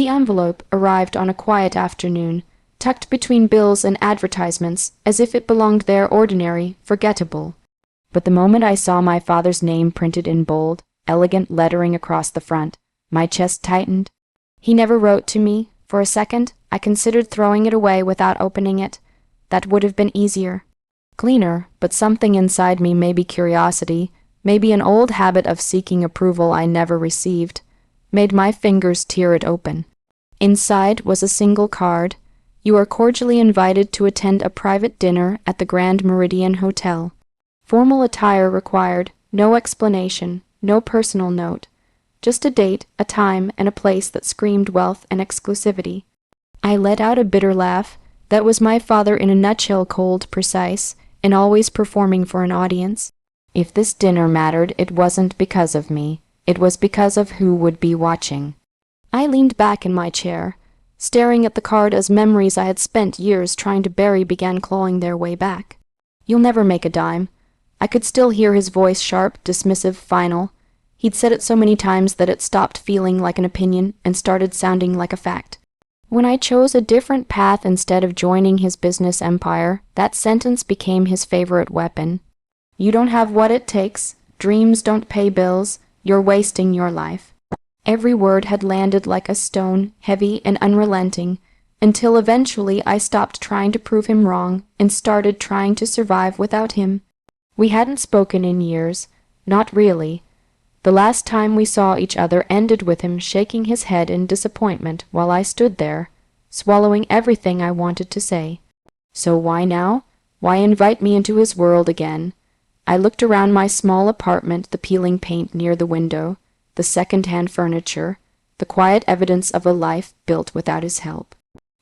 The envelope arrived on a quiet afternoon, tucked between bills and advertisements, as if it belonged there ordinary, forgettable. But the moment I saw my father's name printed in bold, elegant lettering across the front, my chest tightened. He never wrote to me. For a second, I considered throwing it away without opening it. That would have been easier. Cleaner, but something inside me, maybe curiosity, maybe an old habit of seeking approval I never received, made my fingers tear it open. Inside was a single card. You are cordially invited to attend a private dinner at the Grand Meridian Hotel. Formal attire required, no explanation, no personal note. Just a date, a time, and a place that screamed wealth and exclusivity. I let out a bitter laugh. That was my father in a nutshell, cold, precise, and always performing for an audience. If this dinner mattered, it wasn't because of me. It was because of who would be watching. I leaned back in my chair, staring at the card as memories I had spent years trying to bury began clawing their way back. "You'll never make a dime." I could still hear his voice, sharp, dismissive, final. He'd said it so many times that it stopped feeling like an opinion and started sounding like a fact. When I chose a different path instead of joining his business empire, that sentence became his favorite weapon. "You don't have what it takes. Dreams don't pay bills. You're wasting your life." Every word had landed like a stone, heavy and unrelenting, until eventually I stopped trying to prove him wrong and started trying to survive without him. We hadn't spoken in years. Not really. The last time we saw each other ended with him shaking his head in disappointment while I stood there, swallowing everything I wanted to say. So why now? Why invite me into his world again? I looked around my small apartment, the peeling paint near the window, the second-hand furniture, the quiet evidence of a life built without his help.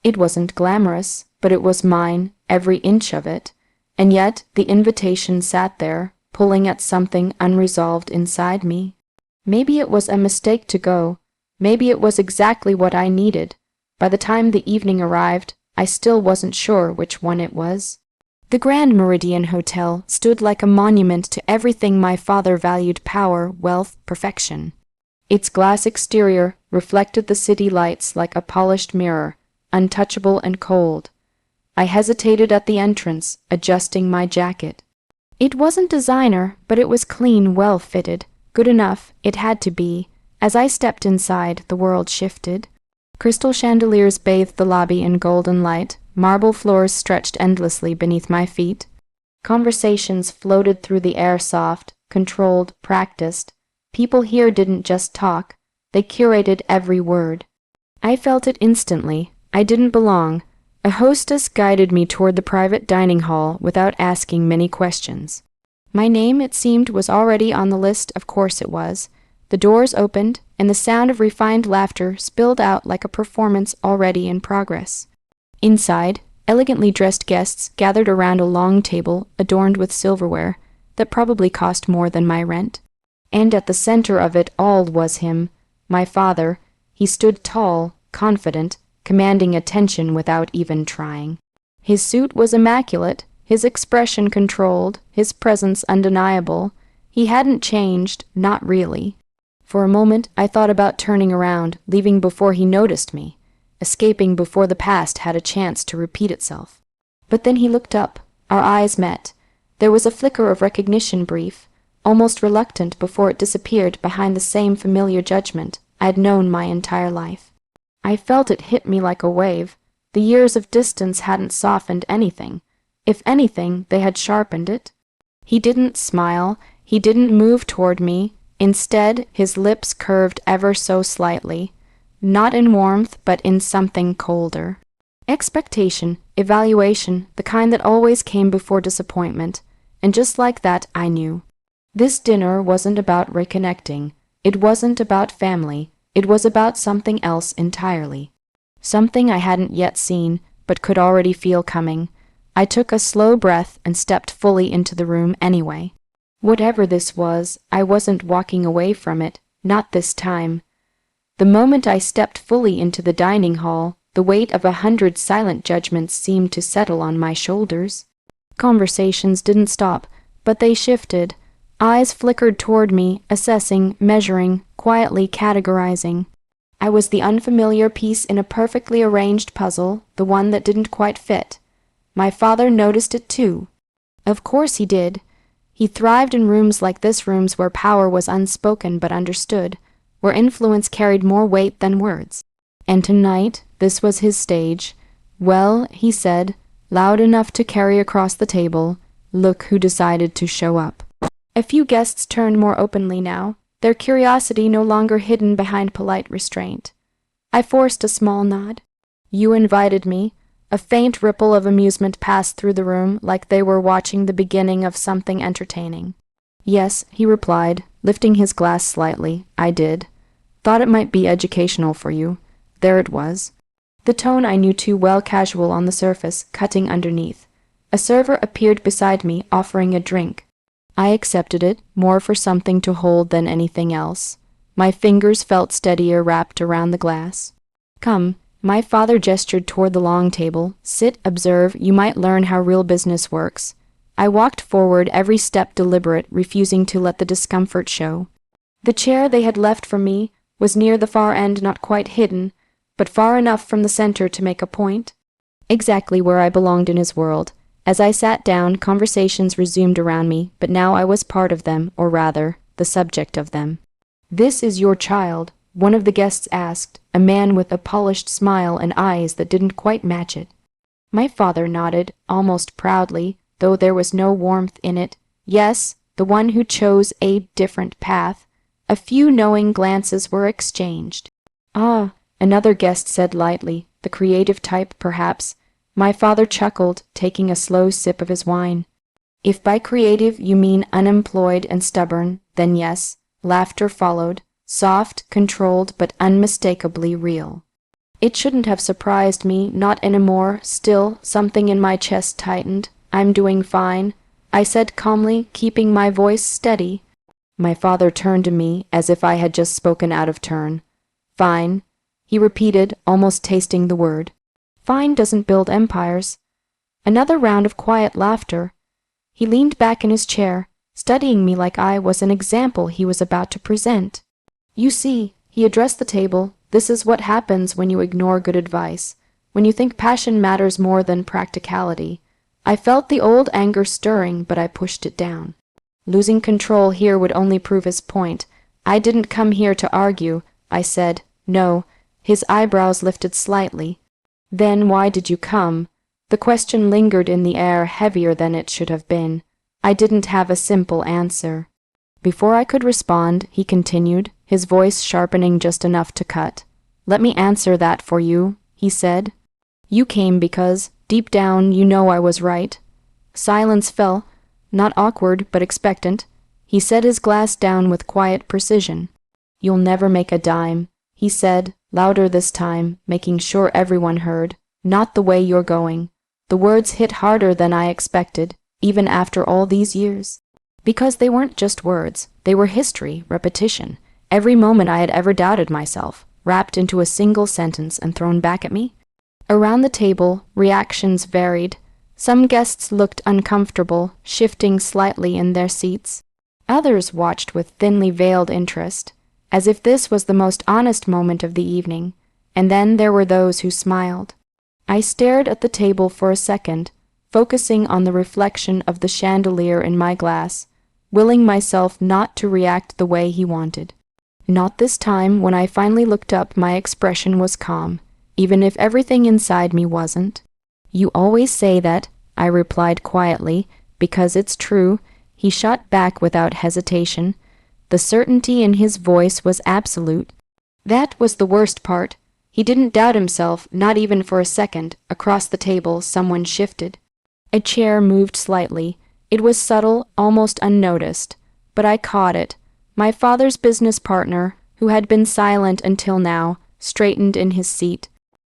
It wasn't glamorous, but it was mine, every inch of it, and yet the invitation sat there, pulling at something unresolved inside me. Maybe it was a mistake to go. Maybe it was exactly what I needed. By the time the evening arrived, I still wasn't sure which one it was. The Grand Meridian Hotel stood like a monument to everything my father valued: power, wealth, perfection. Its glass exterior reflected the city lights like a polished mirror, untouchable and cold. I hesitated at the entrance, adjusting my jacket. It wasn't designer, but it was clean, well-fitted, good enough, it had to be. As I stepped inside, the world shifted. Crystal chandeliers bathed the lobby in golden light, marble floors stretched endlessly beneath my feet. Conversations floated through the air, soft, controlled, practiced. People here didn't just talk, they curated every word. I felt it instantly. I didn't belong. A hostess guided me toward the private dining hall without asking many questions. My name, it seemed, was already on the list. Of course it was. The doors opened, and the sound of refined laughter spilled out like a performance already in progress. Inside, elegantly dressed guests gathered around a long table adorned with silverware that probably cost more than my rent. And at the center of it all was him, my father. He stood tall, confident, commanding attention without even trying. His suit was immaculate, his expression controlled, his presence undeniable. He hadn't changed, not really. For a moment I thought about turning around, leaving before he noticed me, escaping before the past had a chance to repeat itself. But then he looked up. Our eyes met. There was a flicker of recognition, brief, almost reluctant, before it disappeared behind the same familiar judgment I'd known my entire life. I felt it hit me like a wave. The years of distance hadn't softened anything. If anything, they had sharpened it. He didn't smile. He didn't move toward me. Instead, his lips curved ever so slightly, not in warmth, but in something colder. Expectation, evaluation, the kind that always came before disappointment. And just like that, I knew. This dinner wasn't about reconnecting. It wasn't about family. It was about something else entirely. Something I hadn't yet seen, but could already feel coming. I took a slow breath and stepped fully into the room anyway. Whatever this was, I wasn't walking away from it, not this time. The moment I stepped fully into the dining hall, the weight of 100 silent judgments seemed to settle on my shoulders. Conversations didn't stop, but they shifted. Eyes flickered toward me, assessing, measuring, quietly categorizing. I was the unfamiliar piece in a perfectly arranged puzzle, the one that didn't quite fit. My father noticed it too. Of course he did. He thrived in rooms like this, rooms where power was unspoken but understood, where influence carried more weight than words. And tonight, this was his stage. Well, he said, loud enough to carry across the table, look who decided to show up. A few guests turned more openly now, their curiosity no longer hidden behind polite restraint. I forced a small nod. You invited me. A faint ripple of amusement passed through the room, like they were watching the beginning of something entertaining. Yes, he replied, lifting his glass slightly. I did. Thought it might be educational for you. There it was. The tone I knew too well, casual on the surface, cutting underneath. A server appeared beside me, offering a drink. I accepted it, more for something to hold than anything else. My fingers felt steadier wrapped around the glass. Come. My father gestured toward the long table. Sit, observe, you might learn how real business works. I walked forward, every step deliberate, refusing to let the discomfort show. The chair they had left for me was near the far end, not quite hidden, but far enough from the center to make a point. Exactly where I belonged in his world. As I sat down, conversations resumed around me, but now I was part of them, or rather, the subject of them. This is your child, one of the guests asked, a man with a polished smile and eyes that didn't quite match it. My father nodded, almost proudly, though there was no warmth in it. Yes, the one who chose a different path. A few knowing glances were exchanged. Ah, another guest said lightly, the creative type, perhaps. My father chuckled, taking a slow sip of his wine. If by creative you mean unemployed and stubborn, then yes. Laughter followed. Soft, controlled, but unmistakably real. It shouldn't have surprised me, not anymore. Still, something in my chest tightened. I'm doing fine, I said calmly, keeping my voice steady. My father turned to me as if I had just spoken out of turn. Fine, he repeated, almost tasting the word. Fine doesn't build empires. Another round of quiet laughter. He leaned back in his chair, studying me like I was an example he was about to present. You see, he addressed the table, this is what happens when you ignore good advice, when you think passion matters more than practicality. I felt the old anger stirring, but I pushed it down. Losing control here would only prove his point. I didn't come here to argue, I said. No. His eyebrows lifted slightly. Then why did you come? The question lingered in the air, heavier than it should have been. I didn't have a simple answer. Before I could respond, he continued, his voice sharpening just enough to cut. Let me answer that for you, he said. You came because, deep down, you know I was right. Silence fell, not awkward but expectant. He set his glass down with quiet precision. You'll never make a dime, he said, louder this time, making sure everyone heard. Not the way you're going. The words hit harder than I expected, even after all these years. Because they weren't just words, they were history, repetition. Every moment I had ever doubted myself, wrapped into a single sentence and thrown back at me. Around the table, reactions varied. Some guests looked uncomfortable, shifting slightly in their seats. Others watched with thinly veiled interest, as if this was the most honest moment of the evening. And then there were those who smiled. I stared at the table for a second, focusing on the reflection of the chandelier in my glass, willing myself not to react the way he wanted. Not this time. When I finally looked up, my expression was calm, even if everything inside me wasn't. You always say that, I replied quietly, because it's true. He shot back without hesitation. The certainty in his voice was absolute. That was the worst part. He didn't doubt himself, not even for a second. Across the table, someone shifted. A chair moved slightly. It was subtle, almost unnoticed, but I caught it. My father's business partner, who had been silent until now, straightened in his seat.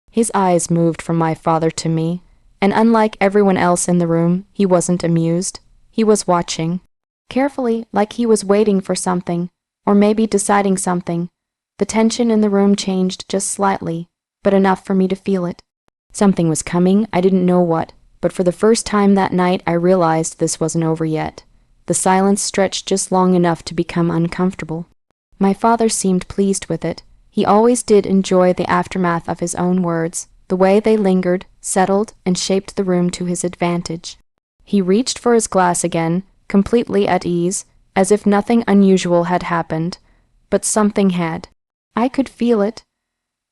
His eyes moved from my father to me, and unlike everyone else in the room, he wasn't amused. He was watching, carefully, like he was waiting for something, or maybe deciding something. The tension in the room changed just slightly, but enough for me to feel it. Something was coming, I didn't know what. But for the first time that night, I realized this wasn't over yet. The silence stretched just long enough to become uncomfortable. My father seemed pleased with it. He always did enjoy the aftermath of his own words, the way they lingered, settled, and shaped the room to his advantage. He reached for his glass again, completely at ease, as if nothing unusual had happened. But something had. I could feel it.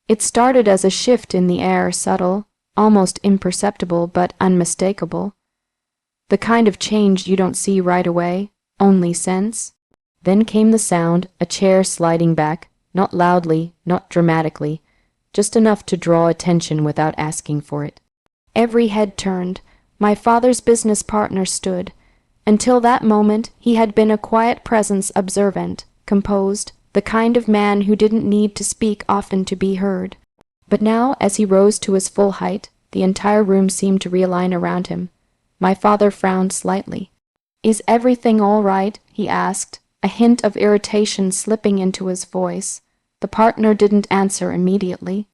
It started as a shift in the air, subtle, almost imperceptible but unmistakable. The kind of change you don't see right away, only sense. Then came the sound, a chair sliding back, not loudly, not dramatically, just enough to draw attention without asking for it. Every head turned. My father's business partner stood. Until that moment, he had been a quiet presence, observant, composed, the kind of man who didn't need to speak often to be heard. But now, as he rose to his full height, the entire room seemed to realign around him. My father frowned slightly. "Is everything all right?" he asked, a hint of irritation slipping into his voice. The partner didn't answer immediately.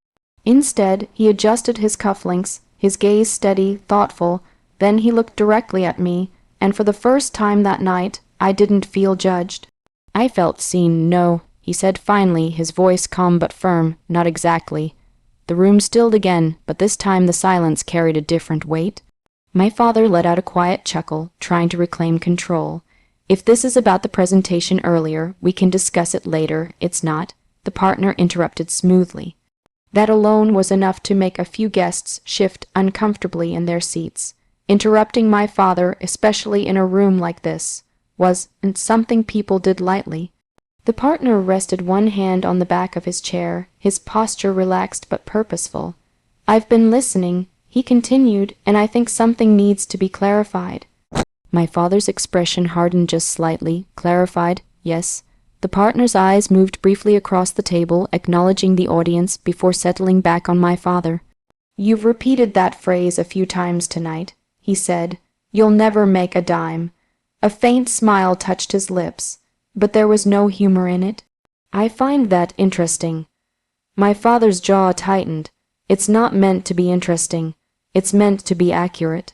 Instead, he adjusted his cufflinks, his gaze steady, thoughtful. Then he looked directly at me, and for the first time that night, I didn't feel judged. I felt seen. "No," he said finally, his voice calm but firm. "Not exactly." The room stilled again, but this time the silence carried a different weight. My father let out a quiet chuckle, trying to reclaim control. "If this is about the presentation earlier, we can discuss it later. It's not," the partner interrupted smoothly. That alone was enough to make a few guests shift uncomfortably in their seats. Interrupting my father, especially in a room like this, wasn't something people did lightly. The partner rested one hand on the back of his chair, his posture relaxed but purposeful. "I've been listening," he continued, "and I think something needs to be clarified." My father's expression hardened just slightly. "Clarified? Yes." The partner's eyes moved briefly across the table, acknowledging the audience before settling back on my father. "You've repeated that phrase a few times tonight," he said. "You'll never make a dime." A faint smile touched his lips, but there was no humor in it. "I find that interesting." My father's jaw tightened. "It's not meant to be interesting. It's meant to be accurate."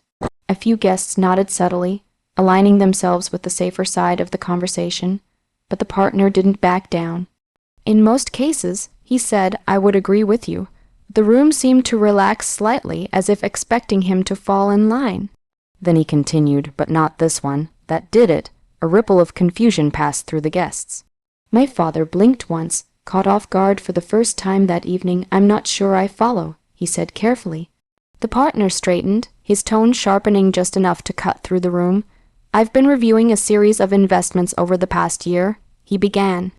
A few guests nodded subtly, aligning themselves with the safer side of the conversation, but the partner didn't back down. "In most cases," he said, "I would agree with you." The room seemed to relax slightly, as if expecting him to fall in line. Then he continued, "But not this one. That did it." A ripple of confusion passed through the guests. My father blinked once, caught off guard for the first time that evening. "I'm not sure I follow," he said carefully. The partner straightened, his tone sharpening just enough to cut through the room. "I've been reviewing a series of investments over the past year," he began.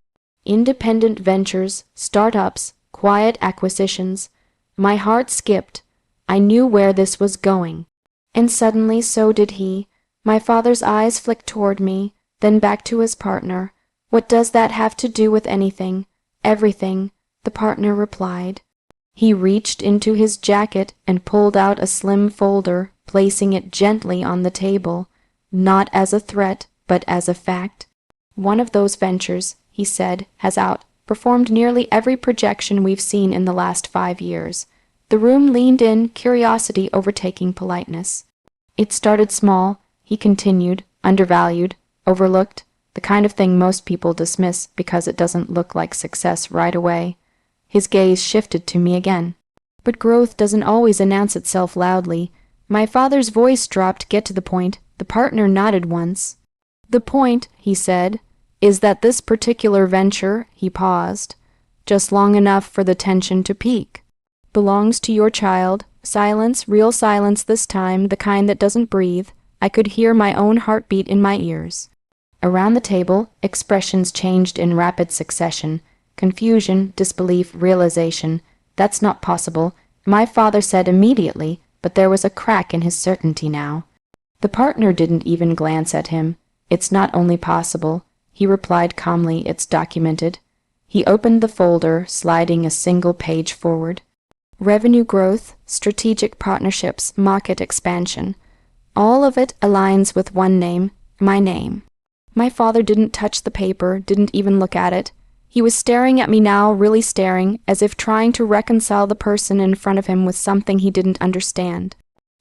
"Independent ventures, startups, quiet acquisitions." My heart skipped. I knew where this was going. And suddenly so did he. My father's eyes flicked toward me, then back to his partner. "What does that have to do with anything?" "Everything," the partner replied. He reached into his jacket and pulled out a slim folder, placing it gently on the table, not as a threat, but as a fact. "One of those ventures," he said, "has outperformed nearly every projection we've seen in the last 5 years. The room leaned in, curiosity overtaking politeness. "It started small," he continued, "undervalued, overlooked, the kind of thing most people dismiss because it doesn't look like success right away." His gaze shifted to me again. "But growth doesn't always announce itself loudly." My father's voice dropped. "Get to the point." The partner nodded once. "The point," he said, "is that this particular venture," he paused, just long enough for the tension to peak, "belongs to your child." Silence, real silence this time, the kind that doesn't breathe. I could hear my own heartbeat in my ears. Around the table, expressions changed in rapid succession. Confusion, disbelief, realization. "That's not possible," my father said immediately, but there was a crack in his certainty now. The partner didn't even glance at him. "It's not only possible," he replied calmly, "it's documented." He opened the folder, sliding a single page forward. "Revenue growth, strategic partnerships, market expansion. All of it aligns with one name, my name." My father didn't touch the paper, didn't even look at it. He was staring at me now, really staring, as if trying to reconcile the person in front of him with something he didn't understand.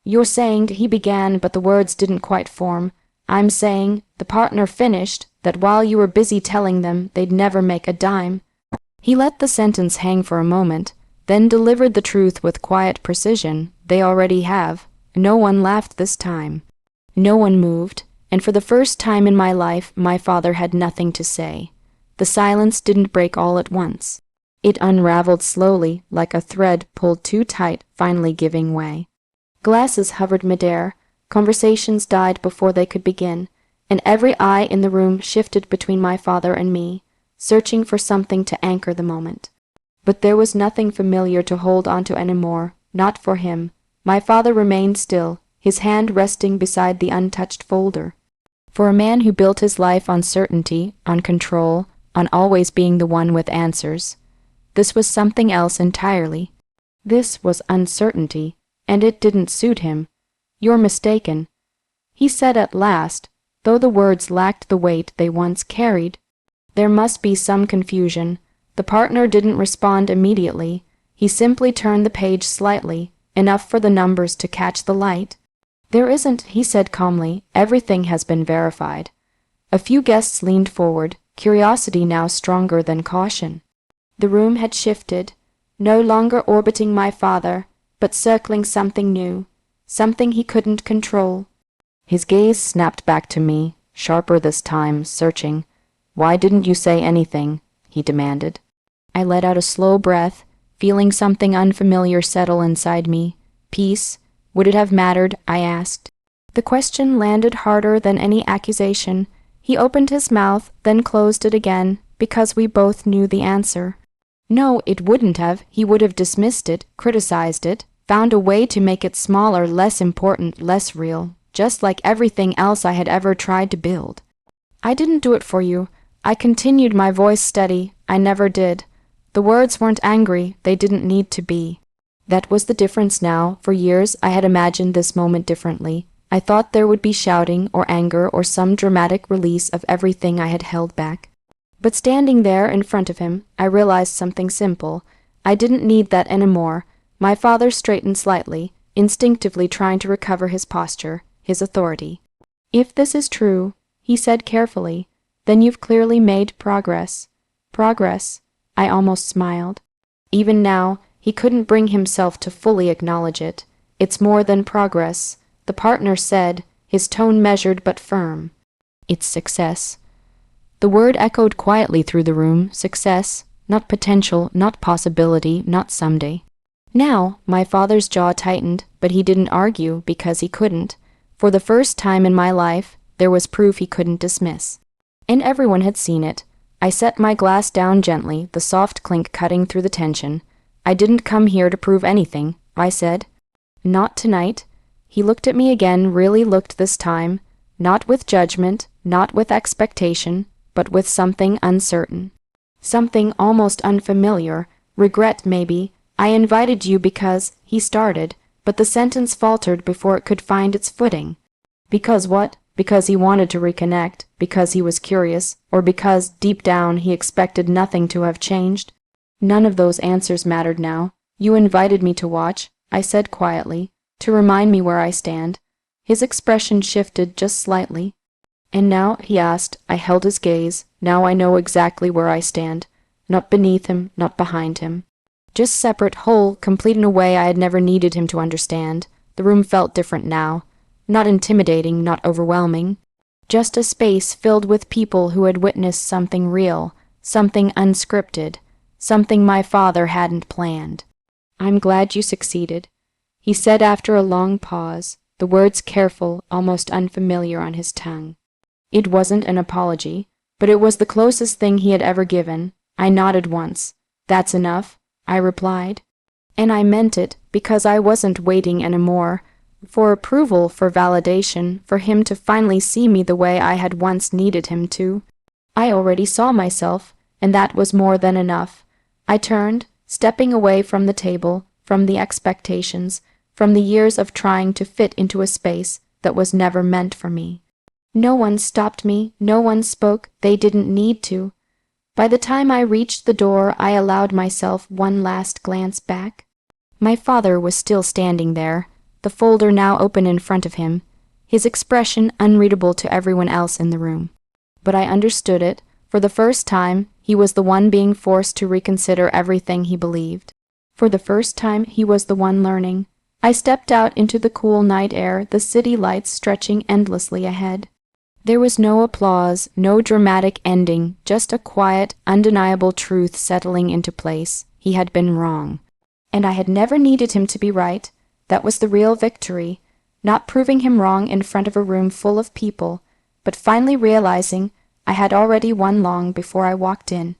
"You're saying," he began, but the words didn't quite form. "I'm saying," the partner finished, "that while you were busy telling them they'd never make a dime." He let the sentence hang for a moment, then delivered the truth with quiet precision. They already have. No one laughed this time. No one moved, and for the first time in my life, my father had nothing to say. The silence didn't break all at once. It unraveled slowly, like a thread pulled too tight, finally giving way. Glasses hovered midair, conversations died before they could begin, and every eye in the room shifted between my father and me, searching for something to anchor the moment. But there was nothing familiar to hold onto anymore, not for him. My father remained still, his hand resting beside the untouched folder. For a man who built his life on certainty, on control, on always being the one with answers, this was something else entirely. This was uncertainty, and it didn't suit him. "You're mistaken," he said at last, though the words lacked the weight they once carried. There must be some confusion. The partner didn't respond immediately. He simply turned the page slightly, enough for the numbers to catch the light. "There isn't," he said calmly. "Everything has been verified." A few guests leaned forward, curiosity now stronger than caution. The room had shifted, no longer orbiting my father, but circling something new, something he couldn't control. His gaze snapped back to me, sharper this time, searching. "Why didn't you say anything?" he demanded. I let out a slow breath, feeling something unfamiliar settle inside me. Peace. Would it have mattered? I asked. The question landed harder than any accusation. He opened his mouth, then closed it again, because we both knew the answer. No, it wouldn't have. He would have dismissed it, criticized it, found a way to make it smaller, less important, less real, just like everything else I had ever tried to build. "I didn't do it for you." I continued, my voice steady. "I never did." The words weren't angry, they didn't need to be. That was the difference now. For years I had imagined this moment differently. I thought there would be shouting or anger or some dramatic release of everything I had held back. But standing there in front of him, I realized something simple. I didn't need that anymore. My father straightened slightly, instinctively trying to recover his posture, his authority. "If this is true," he said carefully, "then you've clearly made progress." Progress. I almost smiled. Even now, he couldn't bring himself to fully acknowledge it. "It's more than progress," the partner said, his tone measured but firm. "It's success." The word echoed quietly through the room. Success, not potential, not possibility, not someday. Now, my father's jaw tightened, but he didn't argue because he couldn't. For the first time in my life, there was proof he couldn't dismiss. And everyone had seen it. I set my glass down gently, the soft clink cutting through the tension. "I didn't come here to prove anything," I said. "Not tonight." He looked at me again, really looked this time, not with judgment, not with expectation, but with something uncertain. Something almost unfamiliar, regret maybe. "I invited you because," he started, but the sentence faltered before it could find its footing. "Because what?" Because he wanted to reconnect, because he was curious, or because, deep down, he expected nothing to have changed? None of those answers mattered now. "You invited me to watch," I said quietly, "to remind me where I stand." His expression shifted just slightly. "And now?" he asked. I held his gaze. "Now I know exactly where I stand. Not beneath him, not behind him. Just separate, whole, complete in a way I had never needed him to understand." The room felt different now. Not intimidating, not overwhelming. Just a space filled with people who had witnessed something real, something unscripted, something my father hadn't planned. "I'm glad you succeeded," he said after a long pause, the words careful, almost unfamiliar on his tongue. It wasn't an apology, but it was the closest thing he had ever given. I nodded once. "That's enough," I replied. And I meant it, because I wasn't waiting anymore. For approval, for validation, for him to finally see me the way I had once needed him to. I already saw myself, and that was more than enough. I turned, stepping away from the table, from the expectations, from the years of trying to fit into a space that was never meant for me. No one stopped me, no one spoke, they didn't need to. By the time I reached the door, I allowed myself one last glance back. My father was still standing there, the folder now open in front of him, his expression unreadable to everyone else in the room. But I understood it. For the first time, he was the one being forced to reconsider everything he believed. For the first time, he was the one learning. I stepped out into the cool night air, the city lights stretching endlessly ahead. There was no applause, no dramatic ending, just a quiet, undeniable truth settling into place. He had been wrong. And I had never needed him to be right. That was the real victory. Not proving him wrong in front of a room full of people, but finally realizing I had already won long before I walked in.